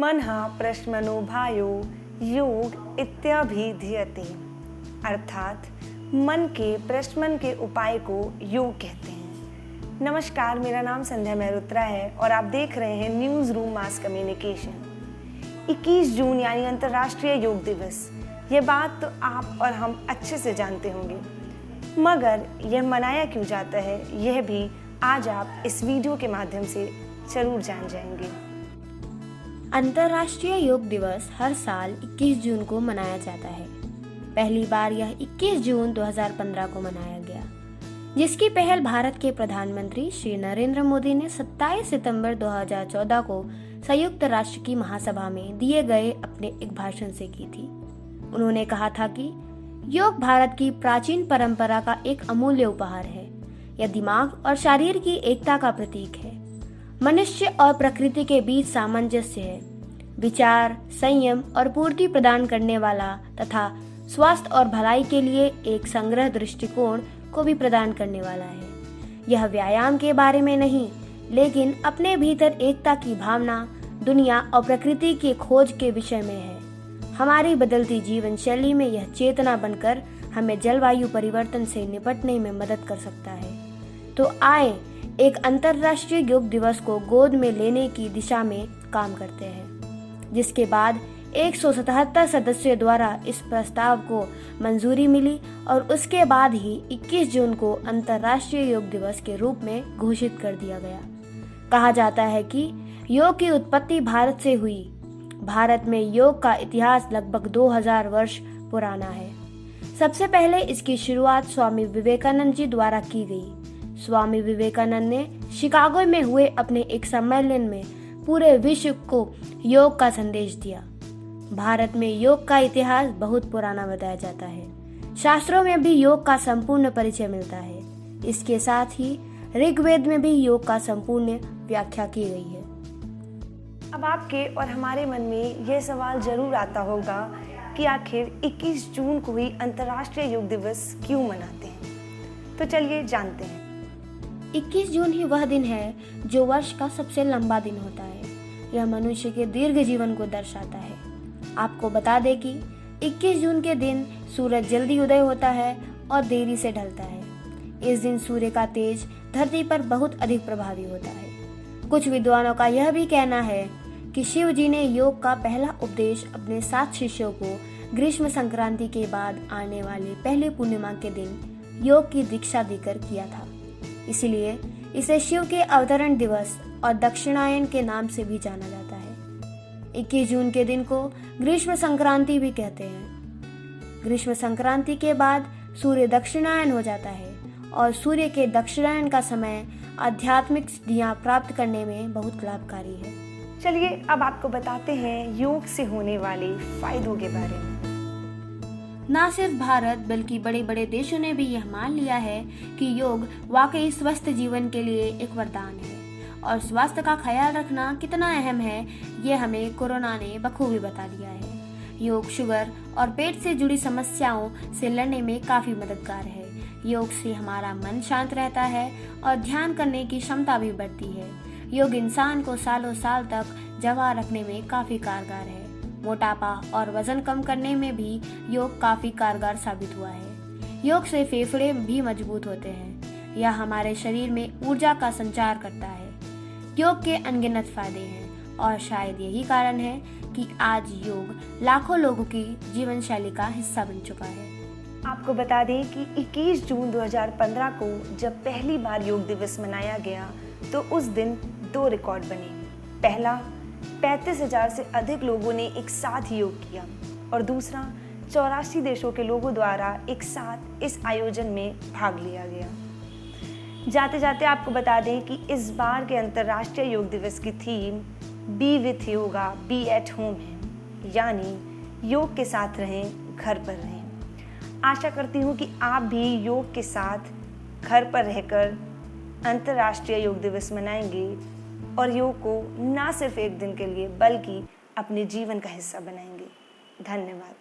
मनः प्रश्मनो भायो योग इत्याभिधीयते, अर्थात मन के प्रशमन के उपाय को योग कहते हैं। नमस्कार, मेरा नाम संध्या मेहरोत्रा है और आप देख रहे हैं न्यूज़ रूम मास कम्युनिकेशन। 21 जून यानी अंतर्राष्ट्रीय योग दिवस, ये बात तो आप और हम अच्छे से जानते होंगे, मगर यह मनाया क्यों जाता है यह भी आज आप इस वीडियो के माध्यम से जरूर जान जाएंगे। अंतर्राष्ट्रीय योग दिवस हर साल 21 जून को मनाया जाता है। पहली बार यह 21 जून 2015 को मनाया गया, जिसकी पहल भारत के प्रधानमंत्री श्री नरेंद्र मोदी ने 27 सितंबर 2014 को संयुक्त राष्ट्र की महासभा में दिए गए अपने एक भाषण से की थी। उन्होंने कहा था कि योग भारत की प्राचीन परंपरा का एक अमूल्य उपहार है। यह दिमाग और शरीर की एकता का प्रतीक है, मनुष्य और प्रकृति के बीच सामंजस्य है, विचार, संयम और पूर्ति प्रदान करने वाला तथा स्वास्थ्य और भलाई के लिए एक संग्रह दृष्टिकोण को भी प्रदान करने वाला है। यह व्यायाम के बारे में नहीं, लेकिन अपने भीतर एकता की भावना, दुनिया और प्रकृति की खोज के विषय में है। हमारी बदलती जीवन शैली में यह चेतना बनकर हमें जलवायु परिवर्तन से निपटने में मदद कर सकता है। तो आए एक अंतर्राष्ट्रीय योग दिवस को गोद में लेने की दिशा में काम करते हैं, जिसके बाद 177 सदस्यों द्वारा इस प्रस्ताव को मंजूरी मिली और उसके बाद ही 21 जून को अंतर्राष्ट्रीय योग दिवस के रूप में घोषित कर दिया गया। कहा जाता है कि योग की उत्पत्ति भारत से हुई। भारत में योग का इतिहास लगभग 2000 वर्ष पुराना है। सबसे पहले इसकी शुरुआत स्वामी विवेकानंद जी द्वारा की गई। स्वामी विवेकानंद ने शिकागो में हुए अपने एक सम्मेलन में पूरे विश्व को योग का संदेश दिया। भारत में योग का इतिहास बहुत पुराना बताया जाता है। शास्त्रों में भी योग का संपूर्ण परिचय मिलता है। इसके साथ ही ऋग्वेद में भी योग का संपूर्ण व्याख्या की गई है। अब आपके और हमारे मन में यह सवाल जरूर आता होगा कि आखिर 21 जून को ही अंतर्राष्ट्रीय योग दिवस क्यों मनाते हैं। तो चलिए जानते हैं। 21 जून ही वह दिन है जो वर्ष का सबसे लंबा दिन होता है। यह मनुष्य के दीर्घ जीवन को दर्शाता है। आपको बता दें कि 21 जून के दिन सूरज जल्दी उदय होता है और देरी से ढलता है। इस दिन सूर्य का तेज धरती पर बहुत अधिक प्रभावी होता है। कुछ विद्वानों का यह भी कहना है कि शिव जी ने योग का पहला उपदेश अपने 7 शिष्यों को ग्रीष्म संक्रांति के बाद आने वाले पहली पूर्णिमा के दिन योग की दीक्षा देकर किया था। इसलिए इसे शिव के अवतरण दिवस और दक्षिणायन के नाम से भी जाना जाता है। 21 जून के दिन को ग्रीष्म संक्रांति भी कहते हैं। ग्रीष्म संक्रांति के बाद सूर्य दक्षिणायन हो जाता है और सूर्य के दक्षिणायन का समय आध्यात्मिक सिद्धियां प्राप्त करने में बहुत लाभकारी है। चलिए अब आपको बताते हैं योग से होने वाले फायदों के बारे में। न सिर्फ भारत बल्कि बड़े बड़े देशों ने भी यह मान लिया है कि योग वाकई स्वस्थ जीवन के लिए एक वरदान है और स्वास्थ्य का ख्याल रखना कितना अहम है, ये हमें कोरोना ने बखूबी बता दिया है। योग शुगर और पेट से जुड़ी समस्याओं से लड़ने में काफी मददगार है। योग से हमारा मन शांत रहता है और ध्यान करने की क्षमता भी बढ़ती है। योग इंसान को सालों साल तक जवान रखने में काफी कारगर है। मोटापा और वजन कम करने में भी योग काफी कारगर साबित हुआ है। योग से फेफड़े भी मजबूत होते हैं। यह हमारे शरीर में ऊर्जा का संचार करता है। योग के अनगिनत फायदे हैं और शायद यही कारण है कि आज योग लाखों लोगों की जीवन शैली का हिस्सा बन चुका है। आपको बता दें कि 21 जून 2015 को जब पहली बार योग दिवस मनाया गया तो उस दिन 2 रिकॉर्ड बने। पहला, 35,000 से अधिक लोगों ने एक साथ योग किया और दूसरा, 84 देशों के लोगों द्वारा एक साथ इस आयोजन में भाग लिया गया। जाते जाते आपको बता दें कि इस बार के अंतर्राष्ट्रीय योग दिवस की theme be with yoga be at home है, यानी योग के साथ रहें, घर पर रहें। आशा करती हूँ कि आप भी योग के साथ घर पर रहकर अंतर्राष्ट्रीय योग दिवस मनाएंगे और योग को ना सिर्फ एक दिन के लिए बल्कि अपने जीवन का हिस्सा बनाएंगे। धन्यवाद।